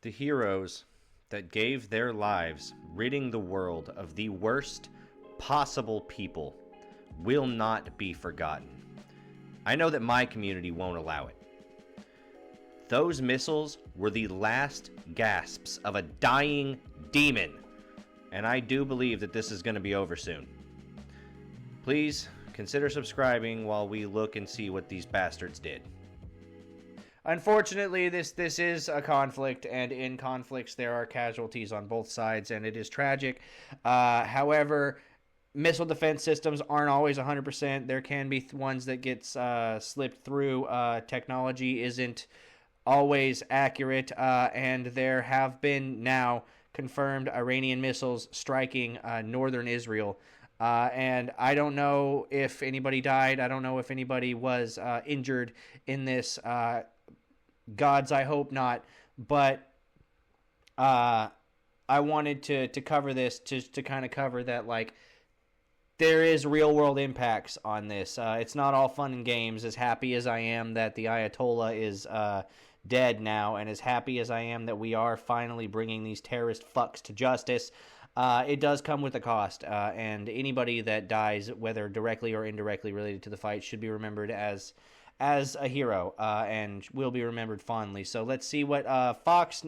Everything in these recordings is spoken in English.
The heroes that gave their lives ridding the world of the worst possible people will not be forgotten. I know that my community won't allow it. Those missiles were the last gasps of a dying demon, and I do believe that this is going to be over soon. Please consider subscribing while we look and see what these bastards did. Unfortunately, this is a conflict, and in conflicts there are casualties on both sides, and it is tragic. However, missile defense systems aren't always 100%. There can be ones that get slipped through. Technology isn't always accurate, and there have been now confirmed Iranian missiles striking northern Israel. And I don't know if anybody died. I don't know if anybody was injured in this. Gods, I hope not. But I wanted to cover this to kind of cover that, like, there is real world impacts on this. It's not all fun and games. As happy as I am that the Ayatollah is dead now, and as happy as I am that we are finally bringing these terrorist fucks to justice, it does come with a cost. And anybody that dies, whether directly or indirectly related to the fight, should be remembered as a hero, and will be remembered fondly. So let's see what Fox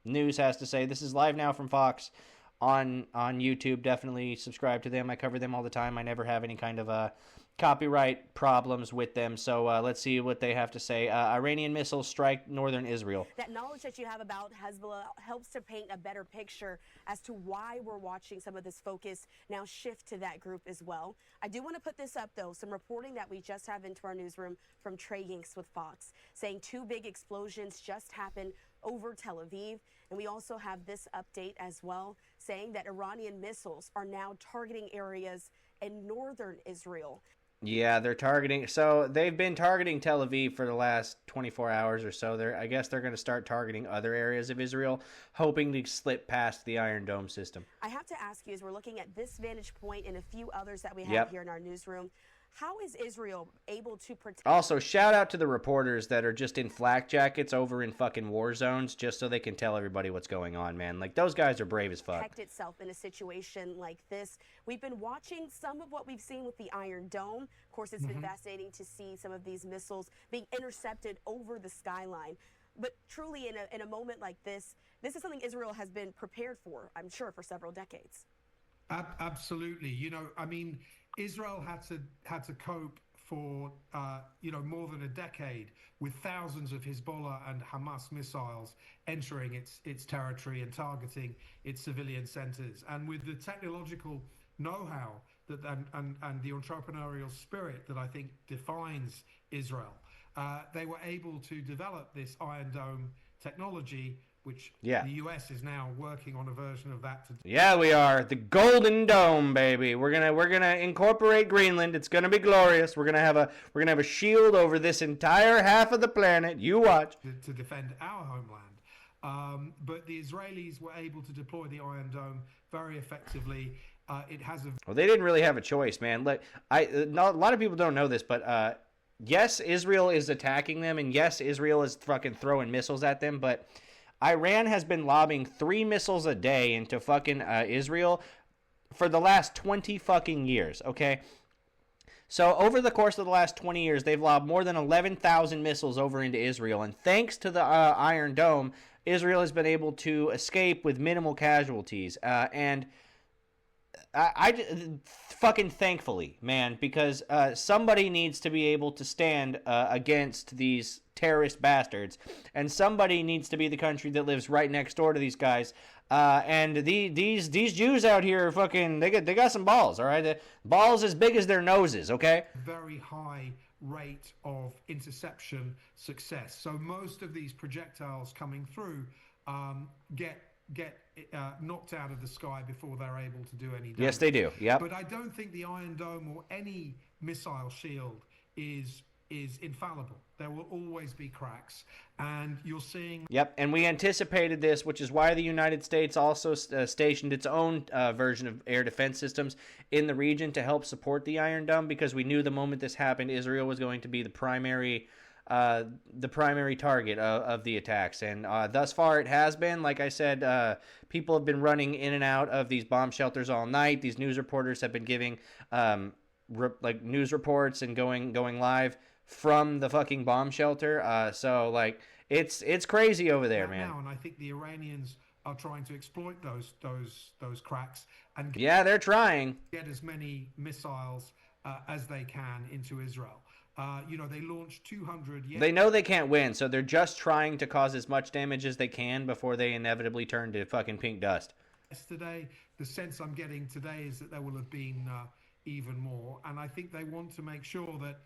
News has to say. This is LiveNow from Fox on YouTube. Definitely subscribe to them. I cover them all the time. I never have any kind of copyright problems with them. So let's see what they have to say. Iranian missiles strike northern Israel. That knowledge that you have about Hezbollah helps to paint a better picture as to why we're watching some of this focus now shift to that group as well. I do want to put this up, though, some reporting that we just have into our newsroom from Trey Yanks with Fox, saying 2 big explosions just happened over Tel Aviv. And we also have this update as well, saying that Iranian missiles are now targeting areas in northern Israel. Yeah, they're targeting. So they've been targeting Tel Aviv for the last 24 hours or so. I guess they're going to start targeting other areas of Israel, hoping to slip past the Iron Dome system. I have to ask you, as we're looking at this vantage point and a few others that we have here in our newsroom, how is Israel able to protect? Also, shout out to the reporters that are just in flak jackets over in fucking war zones just so they can tell everybody what's going on, man. Like, those guys are brave as fuck. Protect itself in a situation like this. We've been watching some of what we've seen with the Iron Dome. Of course, it's been fascinating to see some of these missiles being intercepted over the skyline. But truly, in a moment like this is something Israel has been prepared for, I'm sure, for several decades. Absolutely. You know, I mean, Israel had to cope for more than a decade with thousands of Hezbollah and Hamas missiles entering its territory and targeting its civilian centers, and with the technological know-how that and the entrepreneurial spirit that I think defines Israel, they were able to develop this Iron Dome technology, which the U.S. is now working on a version of that. Yeah, we are. The Golden Dome, baby. We're gonna incorporate Greenland. It's gonna be glorious. We're gonna have a shield over this entire half of the planet. You watch. To defend our homeland. But the Israelis were able to deploy the Iron Dome very effectively. It has a... Well, they didn't really have a choice, man. Look, a lot of people don't know this, but yes, Israel is attacking them, and yes, Israel is fucking throwing missiles at them, but Iran has been lobbing 3 missiles a day into fucking Israel for the last 20 fucking years, okay? So over the course of the last 20 years, they've lobbed more than 11,000 missiles over into Israel, and thanks to the Iron Dome, Israel has been able to escape with minimal casualties, and I fucking thankfully, man, because somebody needs to be able to stand against these terrorist bastards, and somebody needs to be the country that lives right next door to these guys. And these Jews out here, fucking, they got some balls, all right? The balls as big as their noses, okay? Very high rate of interception success. So most of these projectiles coming through get knocked out of the sky before they're able to do any damage. Yes, they do. Yep. But I don't think the Iron Dome or any missile shield is infallible. There will always be cracks, and you're seeing... Yep, and we anticipated this, which is why the United States also stationed its own version of air defense systems in the region to help support the Iron Dome, because we knew the moment this happened, Israel was going to be the primary the primary target of the attacks. And thus far, it has been. Like I said, people have been running in and out of these bomb shelters all night. These news reporters have been giving news reports and going live from the fucking bomb shelter. So like it's crazy over there, man. And I think the Iranians are trying to exploit those cracks and they're trying get as many missiles as they can into Israel. They launched 200. They know they can't win, so they're just trying to cause as much damage as they can before they inevitably turn to fucking pink dust. Yesterday, the sense I'm getting today is that there will have been even more, and I think they want to make sure that,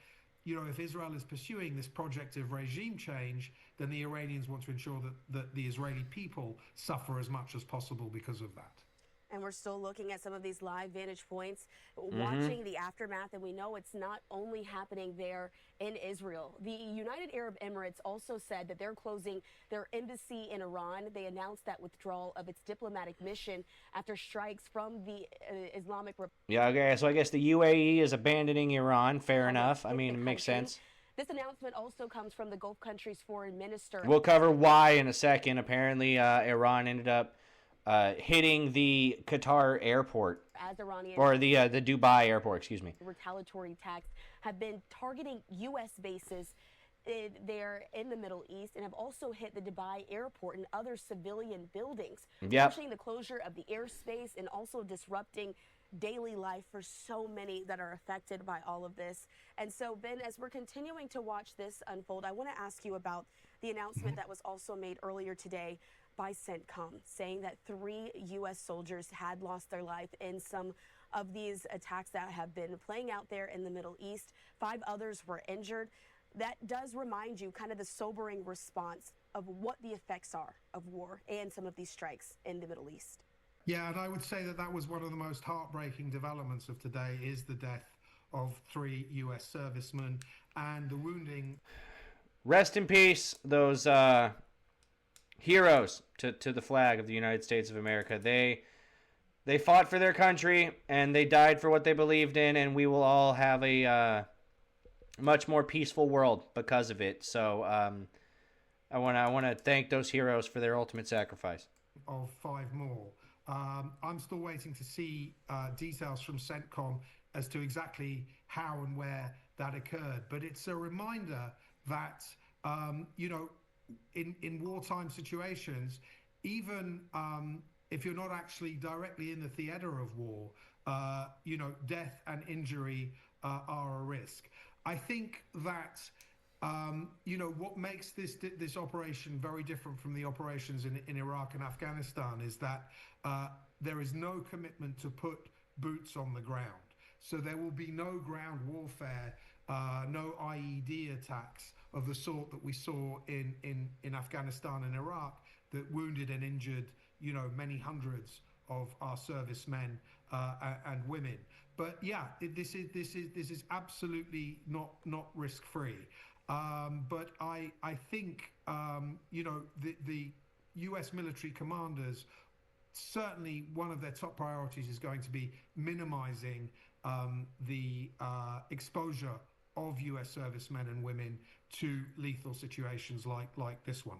if Israel is pursuing this project of regime change, then the Iranians want to ensure that the Israeli people suffer as much as possible because of that. And we're still looking at some of these live vantage points, watching the aftermath, and we know it's not only happening there in Israel. The United Arab Emirates also said that they're closing their embassy in Iran. They announced that withdrawal of its diplomatic mission after strikes from the Islamic Republic. Yeah, okay, so I guess the UAE is abandoning Iran. Fair enough. I mean, it makes sense. This announcement also comes from the Gulf country's foreign minister. We'll cover why in a second. Apparently, Iran ended up hitting the Qatar airport, as Iranian or the Dubai airport, excuse me. Retaliatory attacks have been targeting U.S. bases there in the Middle East and have also hit the Dubai airport and other civilian buildings, pushing the closure of the airspace and also disrupting daily life for so many that are affected by all of this. And so, Ben, as we're continuing to watch this unfold, I want to ask you about the announcement that was also made earlier today by CENTCOM, saying that 3 U.S. soldiers had lost their life in some of these attacks that have been playing out there in the Middle East. 5 others were injured. That does remind you kind of the sobering response of what the effects are of war and some of these strikes in the Middle East. Yeah, and I would say that was one of the most heartbreaking developments of today, is the death of 3 U.S. servicemen and the wounding. Rest in peace, those heroes to the flag of the United States of America. They fought for their country and they died for what they believed in, and we will all have a much more peaceful world because of it. So I want to thank those heroes for their ultimate sacrifice. Of 5 more. I'm still waiting to see details from CENTCOM as to exactly how and where that occurred. But it's a reminder that in wartime situations, even if you're not actually directly in the theater of war, death and injury are a risk. I think that what makes this operation very different from the operations in Iraq and Afghanistan is that there is no commitment to put boots on the ground. So there will be no ground warfare, no IED attacks of the sort that we saw in Afghanistan and Iraq that wounded and injured, many hundreds of our servicemen and women. But yeah, this is absolutely not risk-free. But I think the U.S. military commanders, certainly one of their top priorities is going to be minimizing the exposure of U.S. servicemen and women to lethal situations like this one.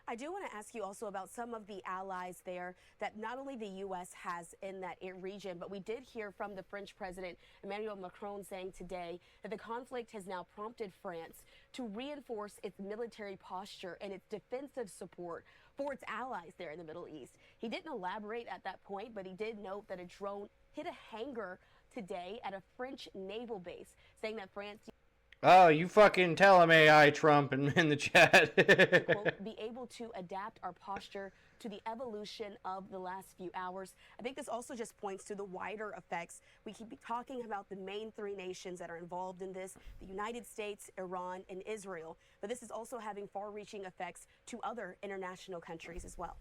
I do want to ask you also about some of the allies there that not only the U.S. has in that region, but we did hear from the French President Emmanuel Macron saying today that the conflict has now prompted France to reinforce its military posture and its defensive support for its allies there in the Middle East. He didn't elaborate at that point, but he did note that a drone hit a hangar today at a French naval base, saying that France... Oh, you fucking tell him, AI Trump, in the chat. Quote, be able to adapt our posture to the evolution of the last few hours. I think this also just points to the wider effects. We keep talking about the main 3 nations that are involved in this, the United States, Iran, and Israel. But this is also having far-reaching effects to other international countries as well.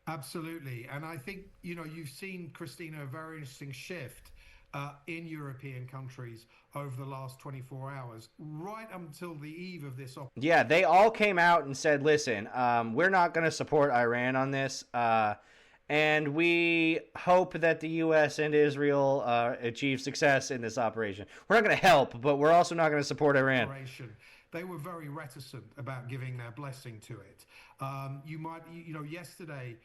Absolutely. And I think, you've seen, Christina, a very interesting shift in European countries over the last 24 hours, right until the eve of this. Yeah, they all came out and said, listen, we're not going to support Iran on this, and we hope that the U.S. and Israel achieve success in this operation. We're not going to help, but we're also not going to support Iran. they were very reticent about giving their blessing to it. Yesterday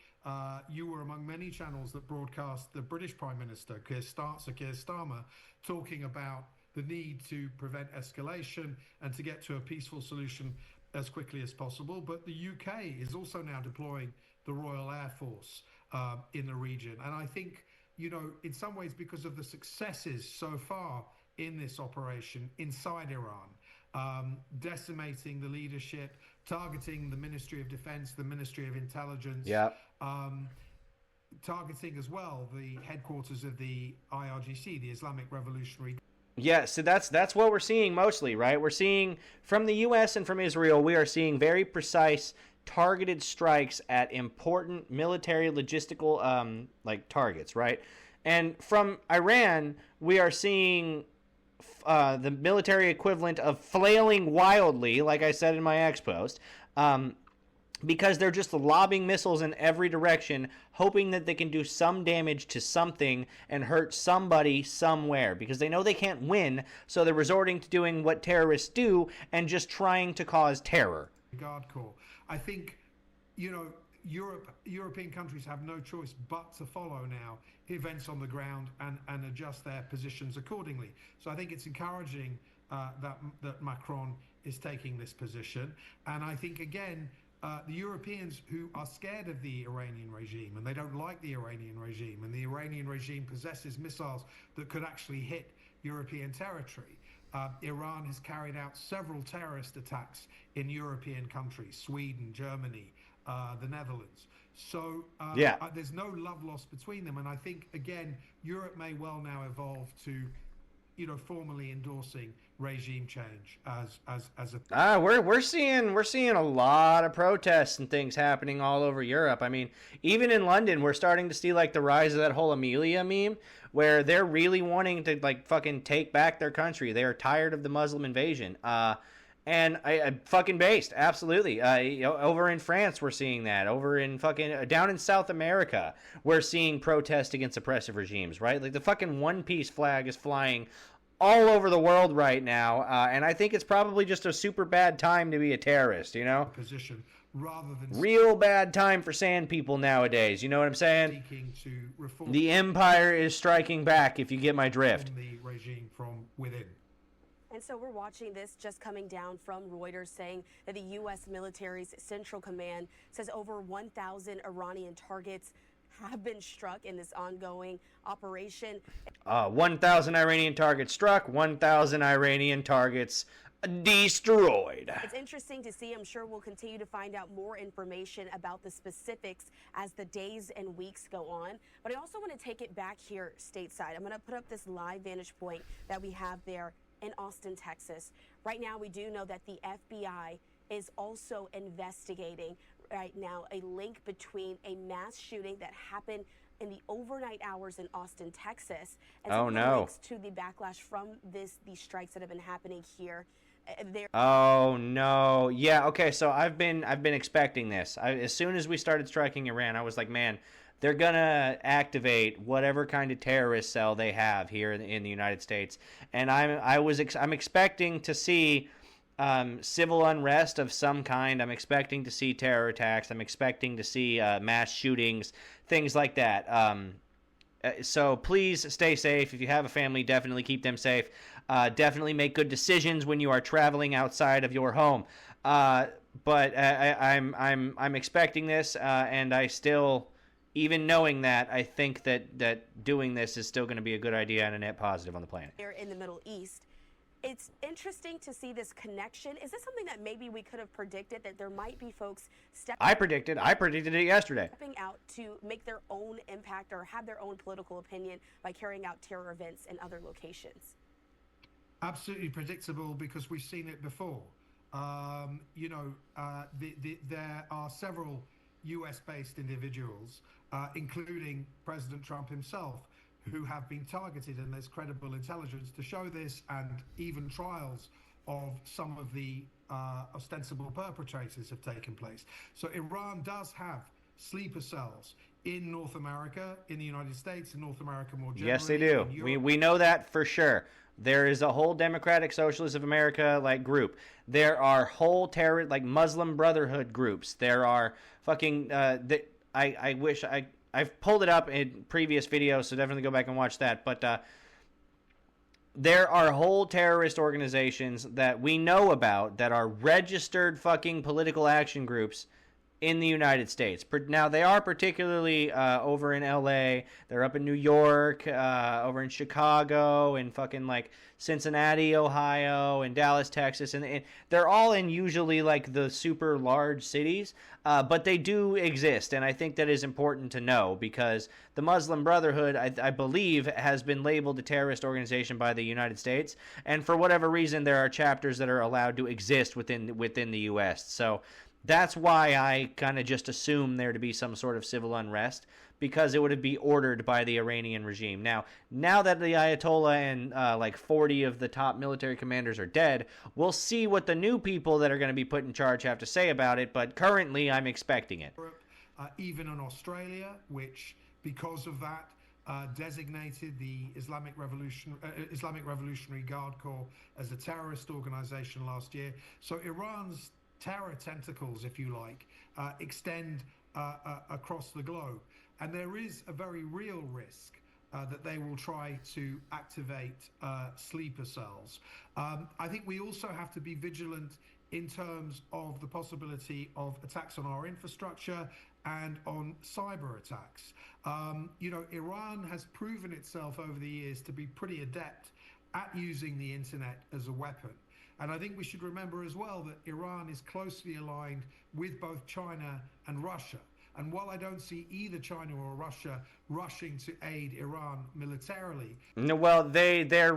you were among many channels that broadcast the British Prime Minister Sir Keir Starmer talking about the need to prevent escalation and to get to a peaceful solution as quickly as possible. But the UK is also now deploying the Royal Air Force in the region. And I think, in some ways, because of the successes so far in this operation inside Iran, decimating the leadership, targeting the Ministry of Defense, the Ministry of Intelligence, targeting as well the headquarters of the IRGC, the Islamic Revolutionary. Yeah, so that's what we're seeing mostly, right? We're seeing from the U.S. and from Israel, we are seeing very precise, targeted strikes at important military logistical targets, right? And from Iran, we are seeing the military equivalent of flailing wildly, like I said in my X post, because they're just lobbing missiles in every direction, hoping that they can do some damage to something and hurt somebody somewhere, because they know they can't win, so they're resorting to doing what terrorists do and just trying to cause terror. Guard Corps. I think, European countries have no choice but to follow now events on the ground and adjust their positions accordingly. So I think it's encouraging that Macron is taking this position. And I think, again, the Europeans who are scared of the Iranian regime and they don't like the Iranian regime, and the Iranian regime possesses missiles that could actually hit European territory. Iran has carried out several terrorist attacks in European countries, Sweden, Germany, the Netherlands. So there's no love lost between them. And I think, again, Europe may well now evolve to, formally endorsing regime change as a we're seeing a lot of protests and things happening all over Europe. I mean, even in London, we're starting to see the rise of that whole Amelia meme, where they're really wanting to fucking take back their country. They are tired of the Muslim invasion. And I fucking based, absolutely. Over in France, we're seeing that. Over in down in South America, we're seeing protests against oppressive regimes, right? The fucking One Piece flag is flying all over the world right now, and I think it's probably just a super bad time to be a terrorist, position rather than real bad time for sand people nowadays. You know what I'm saying? Seeking to reform the empire is striking back. If you get my drift. The regime from within. And so we're watching this just coming down from Reuters, saying that the U.S. military's Central Command says over 1,000 Iranian targets have been struck in this ongoing operation. 1,000 Iranian targets struck, 1,000 Iranian targets destroyed. It's interesting to see. I'm sure we'll continue to find out more information about the specifics as the days and weeks go on. But I also want to take it back here stateside. I'm going to put up this live vantage point that we have there in Austin, Texas. Right now, we do know that the FBI is also investigating right now a link between a mass shooting that happened in the overnight hours in Austin, Texas, and links to the backlash from these strikes that have been happening here. Oh no! Yeah. Okay. So I've been expecting this. As soon as we started striking Iran, I was like, man, they're gonna activate whatever kind of terrorist cell they have here in the United States, and I'm expecting to see civil unrest of some kind. I'm expecting to see terror attacks. I'm expecting to see mass shootings, things like that. So please stay safe. If you have a family, definitely keep them safe. Definitely make good decisions when you are traveling outside of your home. But I'm expecting this, and I still, even knowing that, I think that doing this is still going to be a good idea and a net positive on the planet. Here in the Middle East, it's interesting to see this connection. Is this something that maybe we could have predicted, that there might be folks I predicted it yesterday. Stepping out to make their own impact or have their own political opinion by carrying out terror events in other locations? Absolutely predictable, because we've seen it before. There are several US-based individuals, including President Trump himself, who have been targeted, and there's credible intelligence to show this, and even trials of some of the ostensible perpetrators have taken place. So Iran does have sleeper cells in North America, in the United States, in North America more generally. Yes, they do. We know that for sure. There is a whole Democratic Socialist of America like group. There are whole terror like Muslim Brotherhood groups. There are fucking. I wish I've pulled it up in previous videos, so definitely go back and watch that. But there are whole terrorist organizations that we know about that are registered fucking political action groups in the United States. Now, they are particularly over in LA. They're up in New York, over in Chicago, and fucking like Cincinnati, Ohio, and Dallas, Texas. And they're all in usually like the super large cities, but they do exist. And I think that is important to know because the Muslim Brotherhood, I believe, has been labeled a terrorist organization by the United States. And for whatever reason, there are chapters that are allowed to exist within the U.S. So that's why I kind of just assume there to be some sort of civil unrest, because it would be ordered by the Iranian regime. Now that the Ayatollah and like 40 of the top military commanders are dead, we'll see what the new people that are going to be put in charge have to say about it, but currently I'm expecting it. Even in Australia, which, because of that, designated the Islamic Revolutionary Guard Corps as a terrorist organization last year. So Iran's terror tentacles, if you like, extend across the globe. And there is a very real risk that they will try to activate sleeper cells. I think we also have to be vigilant in terms of the possibility of attacks on our infrastructure and on cyber attacks. Iran has proven itself over the years to be pretty adept at using the internet as a weapon. And I think we should remember as well that Iran is closely aligned with both China and Russia. And while I don't see either China or Russia rushing to aid Iran militarily, no, well, they're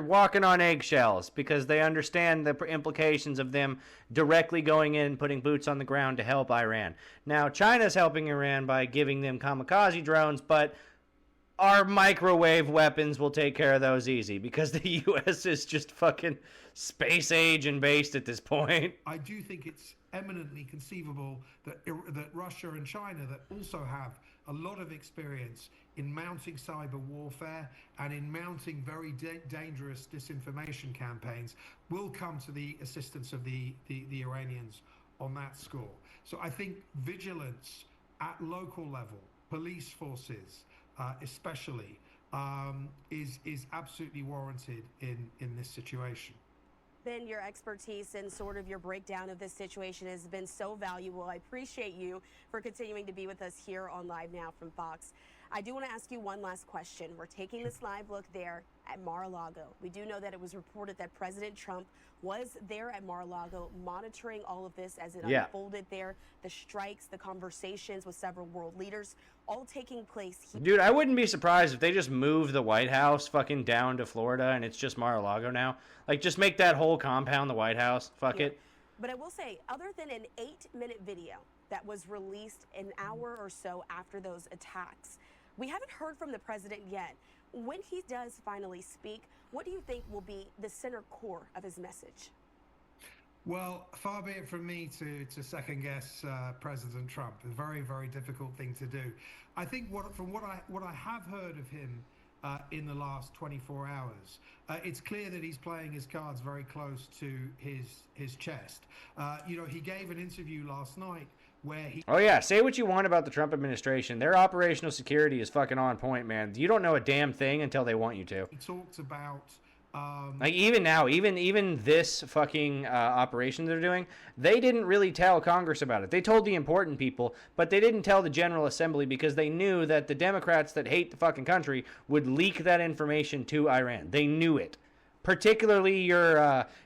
walking on eggshells because they understand the implications of them directly going in and putting boots on the ground to help Iran. Now, China's helping Iran by giving them kamikaze drones, but our microwave weapons will take care of those easy because the U.S. is just fucking space age and based at this point. I do think it's eminently conceivable that Russia and China, that also have a lot of experience in mounting cyber warfare and in mounting very dangerous disinformation campaigns, will come to the assistance of the Iranians on that score. So I think vigilance at local level, police forces, especially, is absolutely warranted in this situation. Ben, your expertise and sort of your breakdown of this situation has been so valuable. I appreciate you for continuing to be with us here on Live Now from Fox. I do want to ask you one last question. We're taking this live look there at Mar-a-Lago. We do know that it was reported that President Trump was there at Mar-a-Lago monitoring all of this as it unfolded there, the strikes, the conversations with several world leaders, all taking place here. Dude, I wouldn't be surprised if they just move the White House fucking down to Florida and it's just Mar-a-Lago now. Like, just make that whole compound the White House. Fuck it. But I will say, other than an 8-minute video that was released an hour or so after those attacks, we haven't heard from the president yet. When he does finally speak, what do you think will be the center core of his message? Well, far be it from me to second guess President Trump. A very, very difficult thing to do. I think from what I have heard of him in the last 24 hours, it's clear that he's playing his cards very close to his chest. He gave an interview last night where he... Oh yeah, say what you want about the Trump administration. Their operational security is fucking on point, man. You don't know a damn thing until they want you to. He talked about... like even now, even this fucking operation they're doing, they didn't really tell Congress about it. They told the important people, but they didn't tell the General Assembly because they knew that the Democrats that hate the fucking country would leak that information to Iran. They knew it. Particularly your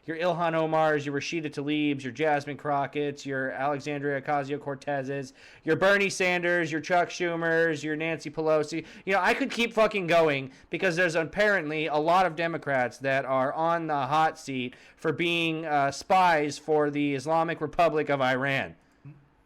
Ilhan Omars, your Rashida Tlaibs, your Jasmine Crockett's, your Alexandria Ocasio-Cortez's, your Bernie Sanders, your Chuck Schumers, your Nancy Pelosi. I could keep fucking going because there's apparently a lot of Democrats that are on the hot seat for being spies for the Islamic Republic of Iran.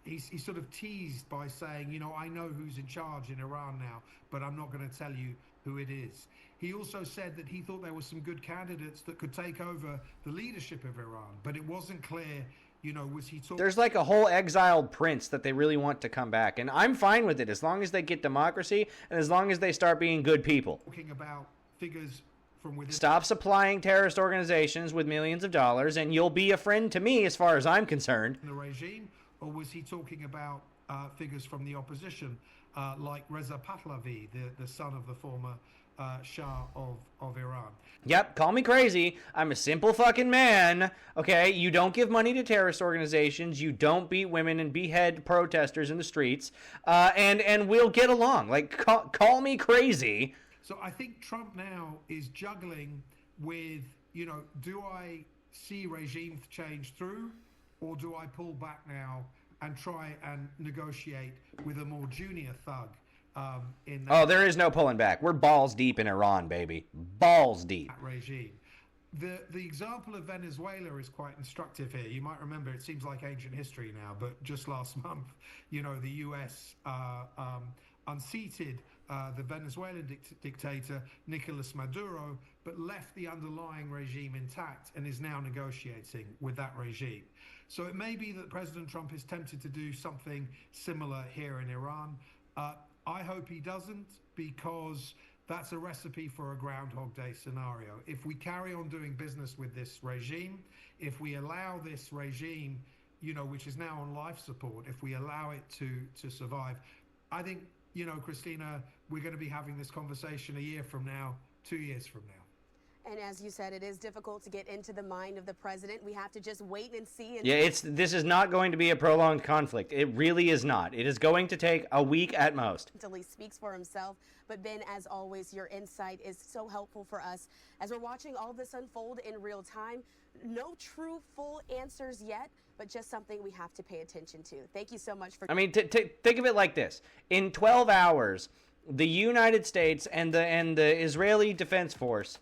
He's sort of teased by saying, I know who's in charge in Iran now, but I'm not going to tell you who it is. He also said that he thought there were some good candidates that could take over the leadership of Iran, but it wasn't clear You know, was he talking? There's like a whole exiled prince that they really want to come back, and I'm fine with it as long as they get democracy and as long as they start being good people. Talking about figures from within. Stop supplying terrorist organizations with millions of dollars, and you'll be a friend to me as far as I'm concerned. The regime, or was he talking about figures from the opposition, like Reza Pahlavi, the son of the former Shah of Iran? Yep, call me crazy. I'm a simple fucking man. Okay, you don't give money to terrorist organizations. You don't beat women and behead protesters in the streets. And we'll get along. Like, call me crazy. So I think Trump now is juggling with, you know, do I see regime change through, or do I pull back now and try and negotiate with a more junior thug? In that there is no pulling back. We're balls deep in Iran, baby. Balls deep. regime. The example of Venezuela is quite instructive here. You might remember, it seems like ancient history now, but just last month, you know, the US unseated the Venezuelan dictator Nicolas Maduro, but left the underlying regime intact and is now negotiating with that regime. So it may be that President Trump is tempted to do something similar here in Iran. I hope he doesn't, because that's a recipe for a Groundhog Day scenario. If we carry on doing business with this regime, if we allow this regime, you know, which is now on life support, if we allow it to survive, I think, you know, Christina, we're going to be having this conversation a year from now, 2 years from now. And as you said, it is difficult to get into the mind of the president. We have to just wait and see. Yeah, this is not going to be a prolonged conflict. It really is not. It is going to take a week at most. Until he speaks for himself. But Ben, as always, your insight is so helpful for us as we're watching all this unfold in real time. No true full answers yet, but just something we have to pay attention to. Thank you so much for. I mean, think of it like this: in 12 hours, the United States and the Israeli Defense Force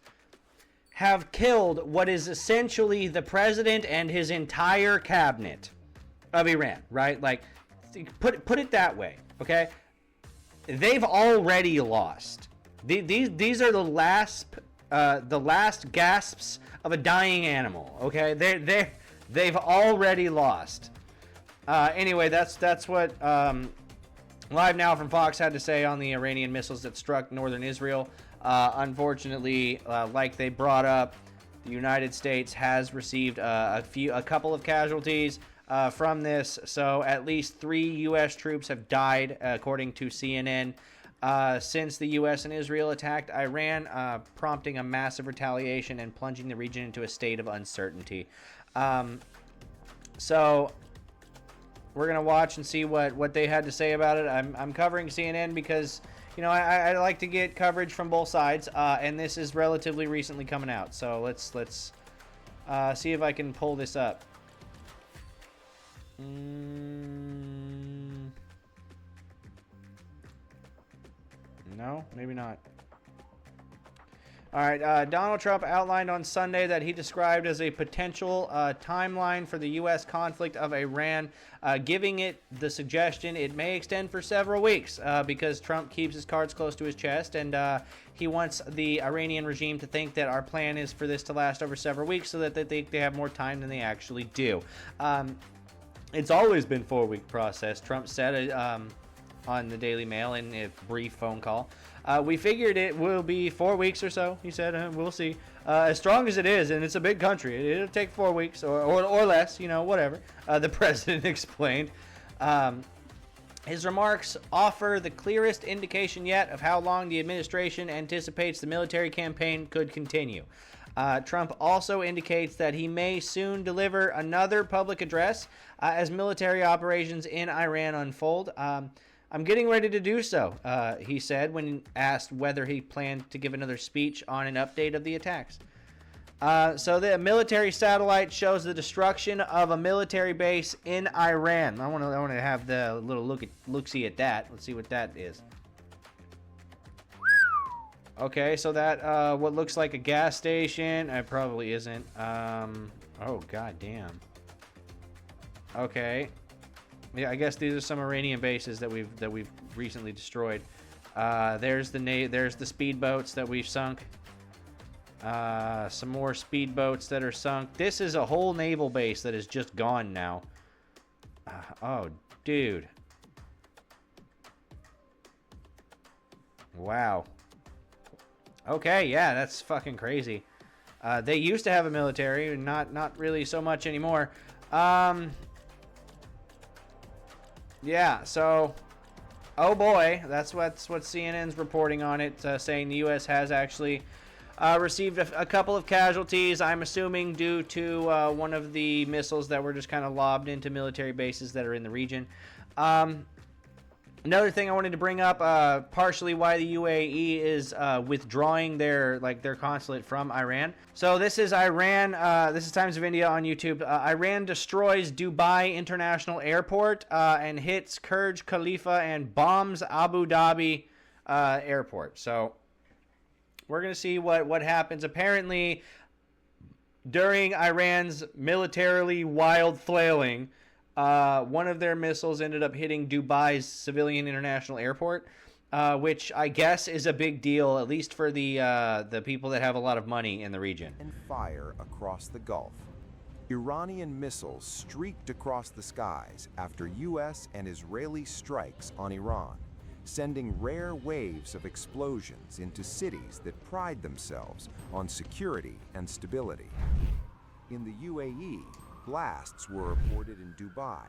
have killed what is essentially the president and his entire cabinet of Iran, right? Like, put it that way, okay? They've already lost. These are the last gasps of a dying animal, okay? They've already lost. Anyway, that's what LiveNow from Fox had to say on the Iranian missiles that struck northern Israel. Unfortunately, like they brought up, the United States has received a couple of casualties from this. So at least 3 U.S. troops have died, according to CNN, since the U.S. and Israel attacked Iran, prompting a massive retaliation and plunging the region into a state of uncertainty. So we're gonna watch and see what they had to say about it. I'm covering CNN because, you know, I like to get coverage from both sides, and this is relatively recently coming out. So let's see if I can pull this up. No, maybe not. All right, Donald Trump outlined on Sunday that he described as a potential timeline for the U.S. conflict of Iran, giving it the suggestion it may extend for several weeks because Trump keeps his cards close to his chest, and he wants the Iranian regime to think that our plan is for this to last over several weeks so that they think they have more time than they actually do. It's always been a 4-week process, Trump said on the Daily Mail in a brief phone call. We figured it will be 4 weeks or so, he said. We'll see. As strong as it is, and it's a big country, it'll take 4 weeks or less, you know, whatever, the president explained. His remarks offer the clearest indication yet of how long the administration anticipates the military campaign could continue. Trump also indicates that he may soon deliver another public address as military operations in Iran unfold. I'm getting ready to do so, he said when asked whether he planned to give another speech on an update of the attacks. So the military satellite shows the destruction of a military base in Iran. I want to have the little look-see at that. Let's see what that is. Okay, so that what looks like a gas station. It probably isn't. Oh, god damn. Okay. Yeah, I guess these are some Iranian bases that we've recently destroyed. There's the speedboats that we've sunk. Some more speedboats that are sunk. This is a whole naval base that is just gone now. Oh, dude. Wow. Okay, yeah, that's fucking crazy. They used to have a military, not really so much anymore. Yeah, so, oh boy, that's what CNN's reporting on it, saying the U.S. has actually received a couple of casualties, I'm assuming due to one of the missiles that were just kind of lobbed into military bases that are in the region. Another thing I wanted to bring up, partially why the UAE is withdrawing their consulate from Iran. So this is Iran. This is Times of India on YouTube. Iran destroys Dubai International Airport and hits Burj Khalifa and bombs Abu Dhabi airport. So we're gonna see what happens. Apparently, during Iran's militarily wild flailing, one of their missiles ended up hitting Dubai's civilian international airport, which I guess is a big deal, at least for the people that have a lot of money in the region. And fire across the Gulf. Iranian missiles streaked across the skies after U.S. and Israeli strikes on Iran, sending rare waves of explosions into cities that pride themselves on security and stability. In the UAE, blasts were reported in Dubai.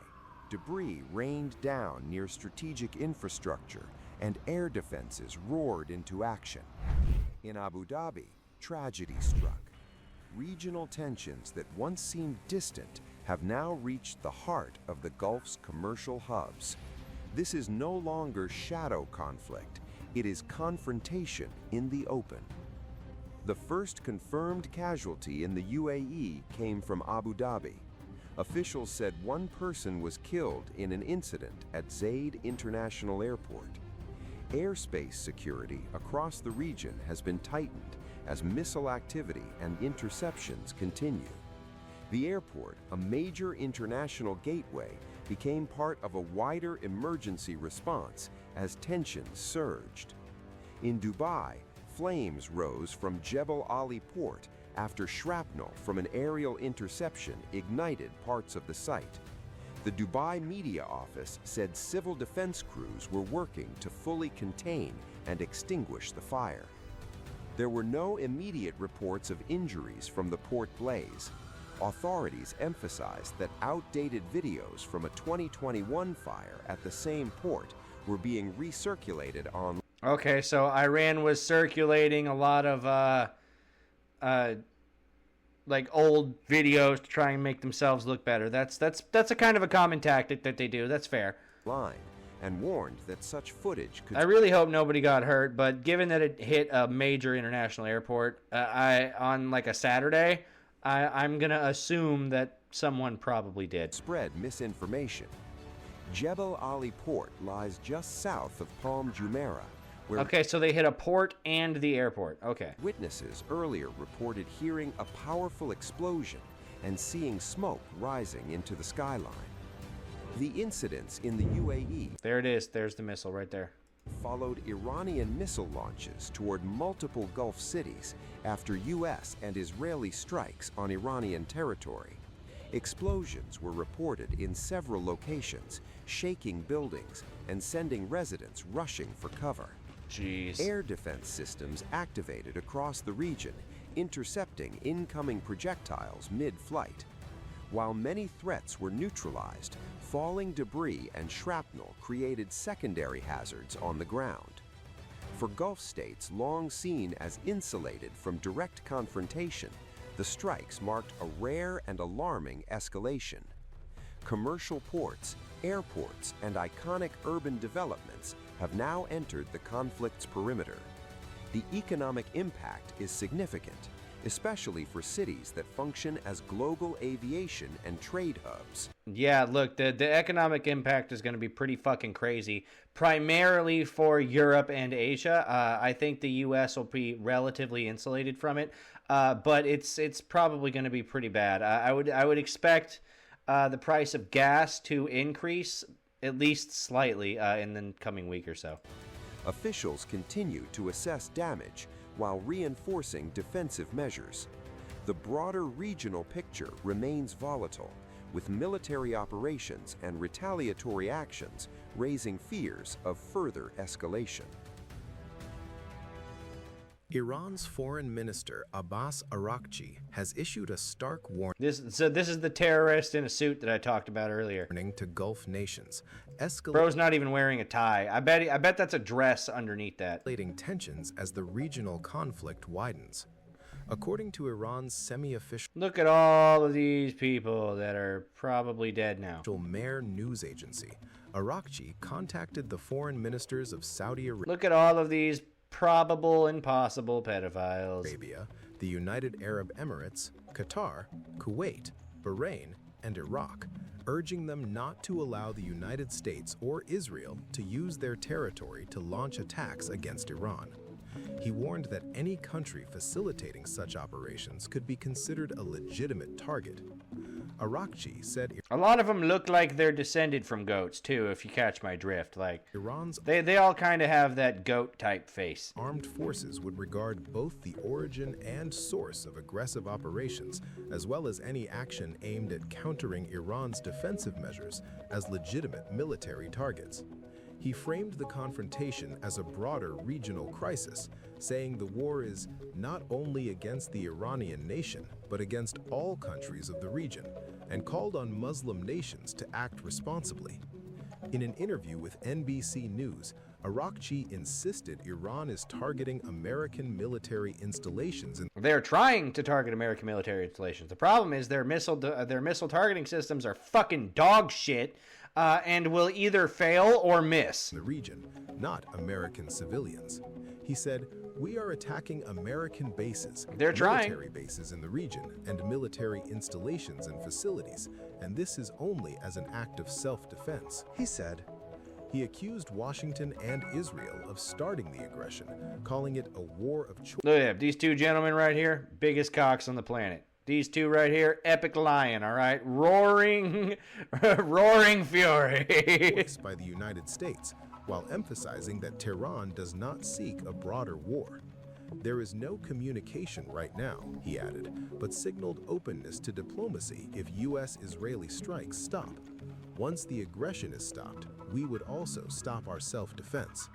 Debris rained down near strategic infrastructure, and air defenses roared into action. In Abu Dhabi, tragedy struck. Regional tensions that once seemed distant have now reached the heart of the Gulf's commercial hubs. This is no longer shadow conflict. It is confrontation in the open. The first confirmed casualty in the UAE came from Abu Dhabi. Officials said one person was killed in an incident at Zayed International Airport. Airspace security across the region has been tightened as missile activity and interceptions continue. The airport, a major international gateway, became part of a wider emergency response as tensions surged. In Dubai, flames rose from Jebel Ali Port after shrapnel from an aerial interception ignited parts of the site. The Dubai media office said civil defense crews were working to fully contain and extinguish the fire. There were no immediate reports of injuries from the port blaze. Authorities emphasized that outdated videos from a 2021 fire at the same port were being recirculated online. Okay, so Iran was circulating a lot of like old videos to try and make themselves look better. That's a kind of a common tactic that they do. That's fair. And warned that such footage could. I really hope nobody got hurt, but given that it hit a major international airport, on like a Saturday, I'm gonna assume that someone probably did. Spread misinformation. Jebel Ali Port lies just south of Palm Jumeirah. Okay, so they hit a port and the airport. Okay. Witnesses earlier reported hearing a powerful explosion and seeing smoke rising into the skyline. The incidents in the UAE. There it is. There's the missile right there. Followed Iranian missile launches toward multiple Gulf cities after U.S. and Israeli strikes on Iranian territory. Explosions were reported in several locations, shaking buildings and sending residents rushing for cover. Jeez. Air defense systems activated across the region, intercepting incoming projectiles mid-flight. While many threats were neutralized, falling debris and shrapnel created secondary hazards on the ground. For Gulf states long seen as insulated from direct confrontation, the strikes marked a rare and alarming escalation. Commercial ports, airports, and iconic urban developments have now entered the conflict's perimeter. The economic impact is significant, especially for cities that function as global aviation and trade hubs. Yeah, look, the economic impact is going to be pretty fucking crazy, primarily for Europe and Asia. I think the U.S. will be relatively insulated from it, but it's probably going to be pretty bad. I would expect the price of gas to increase at least slightly in the coming week or so. Officials continue to assess damage, while reinforcing defensive measures. The broader regional picture remains volatile, with military operations and retaliatory actions raising fears of further escalation. Iran's foreign minister Abbas Araghchi has issued a stark warning This is the terrorist in a suit that I talked about earlier. to Gulf nations, Bro's not even wearing a tie. I bet that's a dress underneath that. escalating tensions as the regional conflict widens. According to Iran's semi-official Look at all of these people that are probably dead now. Mehr news agency, Araghchi contacted the foreign ministers of Saudi Look at all of these probable and possible pedophiles. Arabia, the United Arab Emirates, Qatar, Kuwait, Bahrain, and Iraq, urging them not to allow the United States or Israel to use their territory to launch attacks against Iran. He warned that any country facilitating such operations could be considered a legitimate target. Araghchi said A lot of them look like they're descended from goats too, if you catch my drift. Like Iran's they all kind of have that goat type face. armed forces would regard both the origin and source of aggressive operations, as well as any action aimed at countering Iran's defensive measures, as legitimate military targets. He framed the confrontation as a broader regional crisis, saying the war is not only against the Iranian nation, but against all countries of the region, and called on Muslim nations to act responsibly. In an interview with NBC News, Araghchi insisted Iran is targeting American military installations. They're trying to target American military installations. The problem is their missile targeting systems are fucking dog shit, and will either fail or miss. In the region, not American civilians. He said, "We are attacking American bases, They're trying. military bases in the region, and military installations and facilities, and this is only as an act of self-defense," he said. He accused Washington and Israel of starting the aggression, calling it a war of choice. Look at these two gentlemen right here, biggest cocks on the planet. These two right here, epic lion, all right? Roaring fury. By the United States, while emphasizing that Tehran does not seek a broader war. There is no communication right now, he added, but signaled openness to diplomacy if U.S.-Israeli strikes stop. Once the aggression is stopped, we would also stop our self-defense.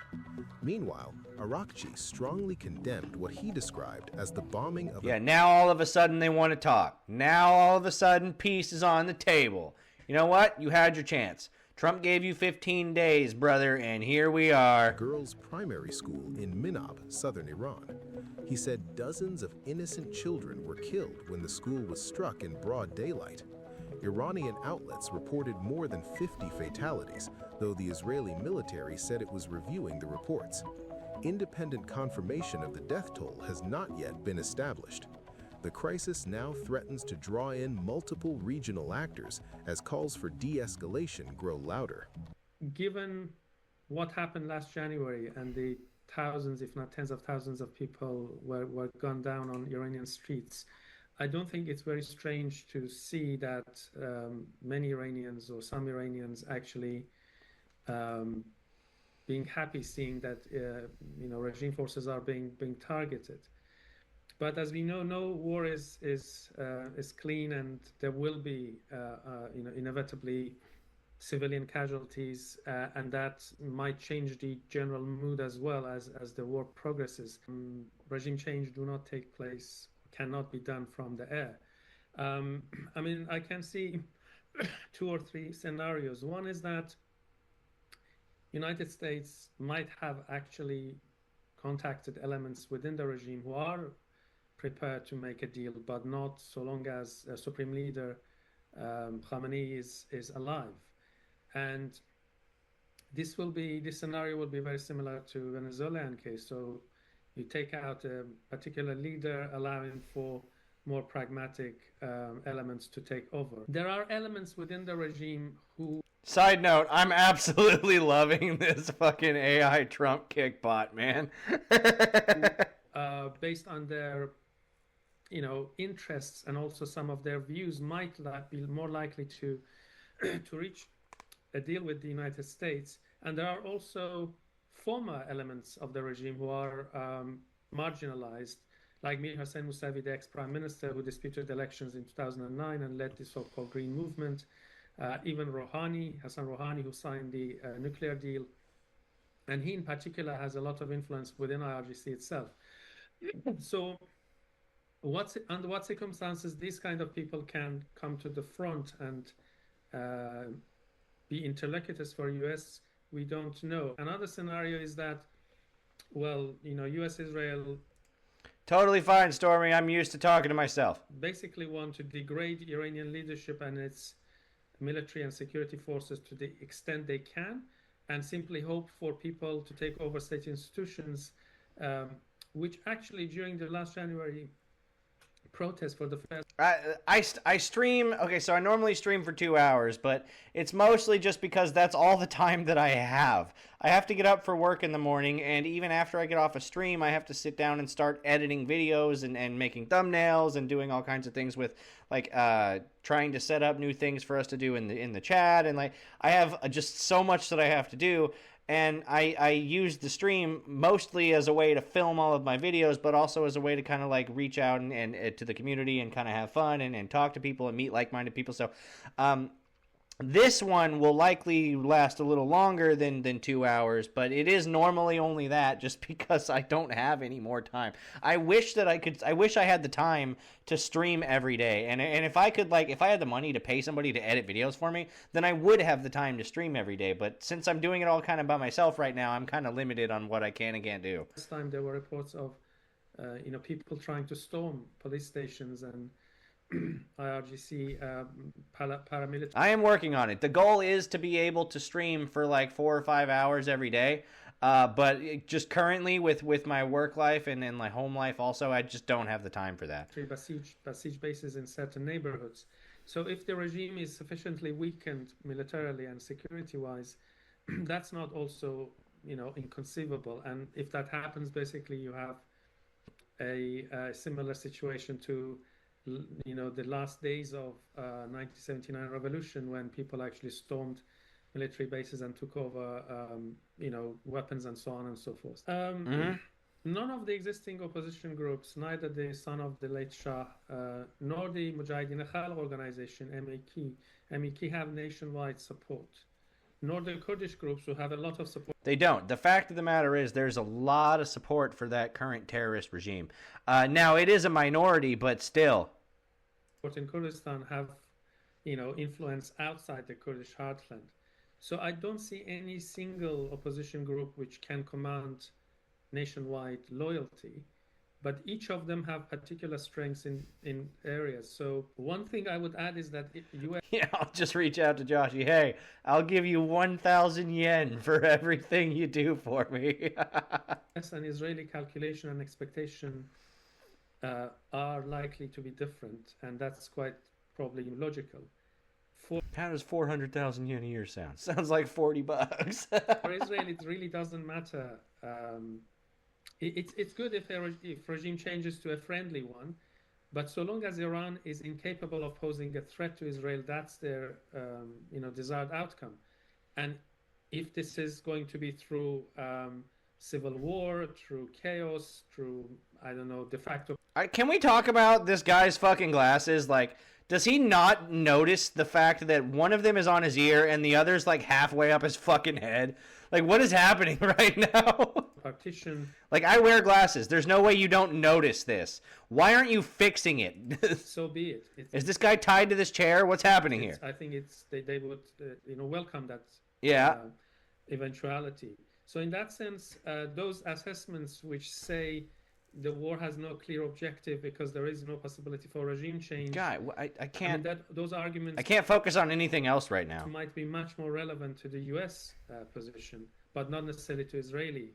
Meanwhile, Araghchi strongly condemned what he described as the bombing of now all of a sudden they want to talk. Now all of a sudden peace is on the table. You know what? You had your chance. Trump gave you 15 days, brother, and here we are. girls' primary school in Minab, southern Iran. He said dozens of innocent children were killed when the school was struck in broad daylight. Iranian outlets reported more than 50 fatalities, though the Israeli military said it was reviewing the reports. Independent confirmation of the death toll has not yet been established. The crisis now threatens to draw in multiple regional actors as calls for de-escalation grow louder. Given what happened last January and the thousands, if not tens of thousands of people were gunned down on Iranian streets, I don't think it's very strange to see that many Iranians or some Iranians actually being happy seeing that regime forces are being targeted. But as we know, no war is clean, and there will be inevitably civilian casualties, and that might change the general mood as well as the war progresses. Regime change do not take place, cannot be done from the air. I can see 2 or 3 scenarios. One is that United States might have actually contacted elements within the regime who are prepared to make a deal, but not so long as Supreme Leader Khamenei is alive. And this scenario will be very similar to Venezuelan case. So you take out a particular leader, allowing for more pragmatic elements to take over. There are elements within the regime who... Side note, I'm absolutely loving this fucking AI Trump kick bot, man. Based on their interests and also some of their views, might be more likely to reach a deal with the United States. And there are also former elements of the regime who are marginalized, like Mir Hossein Mousavi, the ex-prime minister who disputed elections in 2009 and led the so-called Green Movement, even Hassan Rouhani, who signed the nuclear deal. And he in particular has a lot of influence within IRGC itself. So under what circumstances these kind of people can come to the front and be interlocutors for US, we don't know. Another scenario is that, well, US-Israel... Totally fine, Stormy. I'm used to talking to myself. Basically want to degrade Iranian leadership and its military and security forces to the extent they can, and simply hope for people to take over state institutions, which actually during the last January protest for the first... I stream, okay, so I normally stream for 2 hours, but it's mostly just because that's all the time that I have. I have to get up for work in the morning, and even after I get off a stream, I have to sit down and start editing videos and making thumbnails and doing all kinds of things with, like, trying to set up new things for us to do in the chat, and, like, I have just so much that I have to do. And I use the stream mostly as a way to film all of my videos, but also as a way to kind of like reach out and to the community and kind of have fun and talk to people and meet like-minded people. So this one will likely last a little longer than 2 hours, but it is normally only that just because I don't have any more time. I wish I had the time to stream every day. And if I could, like, if I had the money to pay somebody to edit videos for me, then I would have the time to stream every day. But since I'm doing it all kind of by myself right now, I'm kind of limited on what I can and can't do. This time there were reports of, people trying to storm police stations and IRGC paramilitary. I am working on it. The goal is to be able to stream for like 4 or 5 hours every day. But just currently with my work life and my home life also, I just don't have the time for that. Besiege bases in certain neighborhoods. So if the regime is sufficiently weakened militarily and security-wise, that's not also, inconceivable. And if that happens, basically you have a similar situation to the last days of 1979 revolution, when people actually stormed military bases and took over, weapons and so on and so forth. None of the existing opposition groups, neither the son of the late Shah, nor the Mujahideen Khalq organization, MEK, have nationwide support, nor the Kurdish groups, who have a lot of support. They don't. The fact of the matter is there's a lot of support for that current terrorist regime. Now, it is a minority, but still. In Kurdistan have, influence outside the Kurdish heartland. So I don't see any single opposition group which can command nationwide loyalty, but each of them have particular strengths in areas. So one thing I would add is that US... Yeah, I'll just reach out to Joshy. Hey, I'll give you 1,000 yen for everything you do for me. Yes, an Israeli calculation and expectation are likely to be different, and that's quite probably logical. How does 400,000 yen a year sound? Sounds like $40. For Israel, it really doesn't matter. It's good if regime changes to a friendly one, but so long as Iran is incapable of posing a threat to Israel, that's their desired outcome. And if this is going to be through civil war, through chaos, through, I don't know, de facto... Can we talk about this guy's fucking glasses? Like, does he not notice the fact that one of them is on his ear and the other's like halfway up his fucking head? Like, what is happening right now? Partition. Like, I wear glasses. There's no way you don't notice this. Why aren't you fixing it? So be it. Is this guy tied to this chair? What's happening here? I think they would welcome that eventuality. So in that sense, those assessments which say the war has no clear objective because there is no possibility for regime change. Guy, I can't. Those arguments. I can't focus on anything else right now. Might be much more relevant to the U.S. Position, but not necessarily to Israeli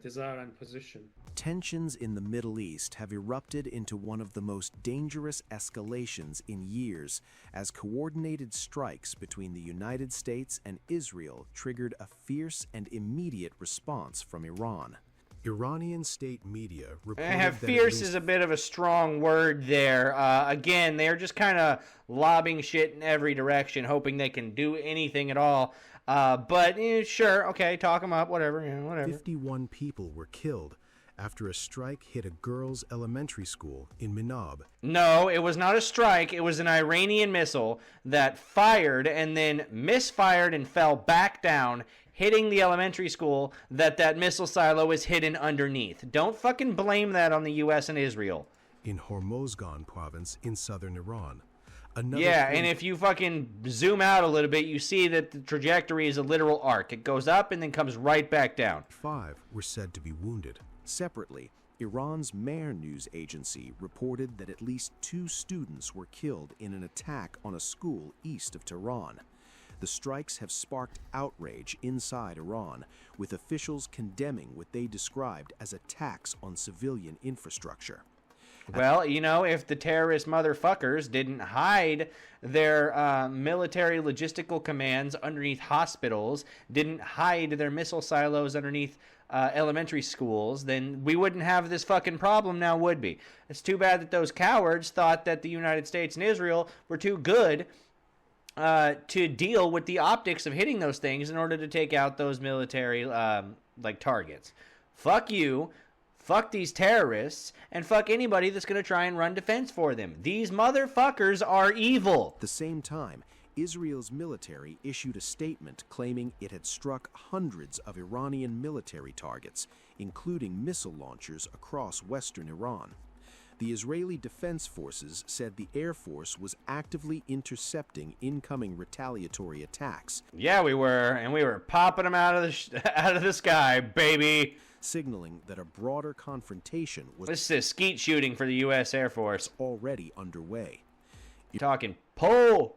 desire and position. Tensions in the Middle East have erupted into one of the most dangerous escalations in years, as coordinated strikes between the United States and Israel triggered a fierce and immediate response from Iran. Iranian state media reported that fierce is a bit of a strong word there. Again, they're just kind of lobbing shit in every direction, hoping they can do anything at all. But sure, okay, talk them up, whatever, whatever. 51 people were killed after a strike hit a girls' elementary school in Minab. No, it was not a strike. It was an Iranian missile that fired and then misfired and fell back down, hitting the elementary school that missile silo was hidden underneath. Don't fucking blame that on the U.S. and Israel. In Hormozgan province in southern Iran. And if you fucking zoom out a little bit, you see that the trajectory is a literal arc. It goes up and then comes right back down. 5 were said to be wounded. Separately, Iran's Mehr news agency reported that at least 2 students were killed in an attack on a school east of Tehran. The strikes have sparked outrage inside Iran, with officials condemning what they described as attacks on civilian infrastructure. Well, you know, if the terrorist motherfuckers didn't hide their military logistical commands underneath hospitals, didn't hide their missile silos underneath elementary schools, then we wouldn't have this fucking problem now, would we? It's too bad that those cowards thought that the United States and Israel were too good to deal with the optics of hitting those things in order to take out those military targets. Fuck you. Fuck these terrorists, and fuck anybody that's going to try and run defense for them. These motherfuckers are evil. At the same time, Israel's military issued a statement claiming it had struck hundreds of Iranian military targets, including missile launchers across western Iran. The Israeli Defense Forces said the Air Force was actively intercepting incoming retaliatory attacks. Yeah, we were, and we were popping them out of the sky, baby. Signaling that a broader confrontation was This is skeet shooting for the U.S. Air Force. already underway. You're talking pull.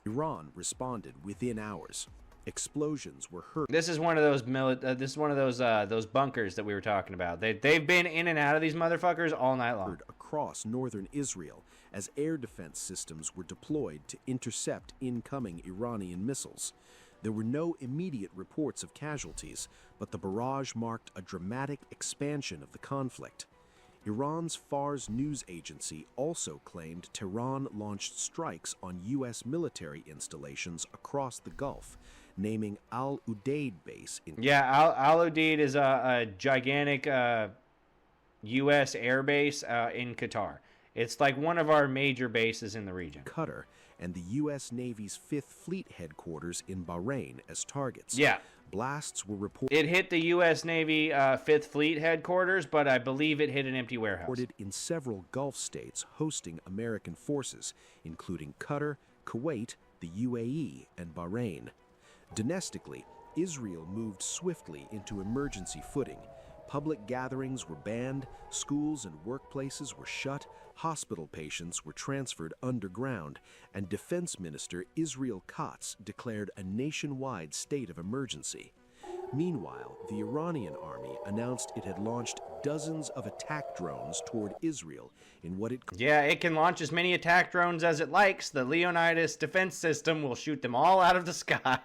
Iran responded within hours. Explosions were heard This is one of those bunkers that we were talking about. They've been in and out of these motherfuckers all night long. across northern Israel as air defense systems were deployed to intercept incoming Iranian missiles. There were no immediate reports of casualties, but the barrage marked a dramatic expansion of the conflict. Iran's Fars news agency also claimed Tehran launched strikes on U.S. military installations across the Gulf, naming Al Udeid base in Al Udeid is a gigantic U.S. air base in Qatar. It's like one of our major bases in the region. Qatar and the U.S. Navy's 5th Fleet headquarters in Bahrain as targets. Yeah. Blasts were reported It hit the U.S. Navy 5th Fleet headquarters, but I believe it hit an empty warehouse. in several Gulf states hosting American forces, including Qatar, Kuwait, the UAE, and Bahrain. Domestically, Israel moved swiftly into emergency footing. Public gatherings were banned, schools and workplaces were shut, hospital patients were transferred underground, and Defense Minister Israel Katz declared a nationwide state of emergency. Meanwhile, the Iranian army announced it had launched dozens of attack drones toward Israel in what it Yeah, it can launch as many attack drones as it likes. The Leonidas defense system will shoot them all out of the sky.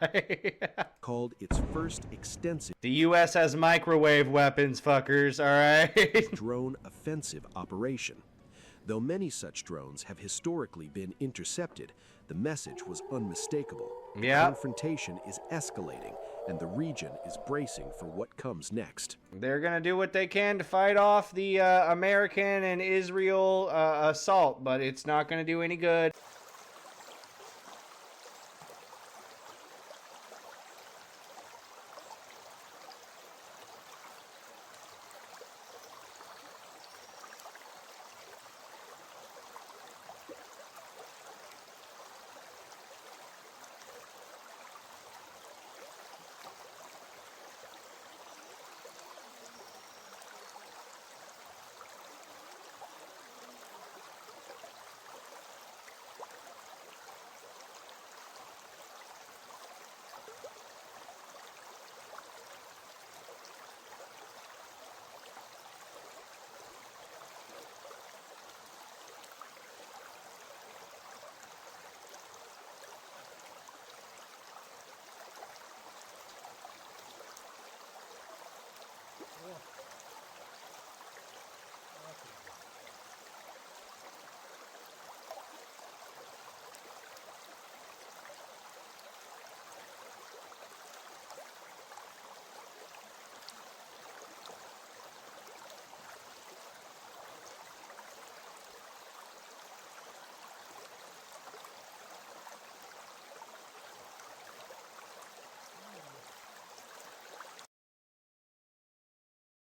called its first extensive The U.S. has microwave weapons, fuckers, all right? drone offensive operation. Though many such drones have historically been intercepted, the message was unmistakable. The Yeah. confrontation is escalating, and the region is bracing for what comes next. They're going to do what they can to fight off the American and Israel assault, but it's not going to do any good.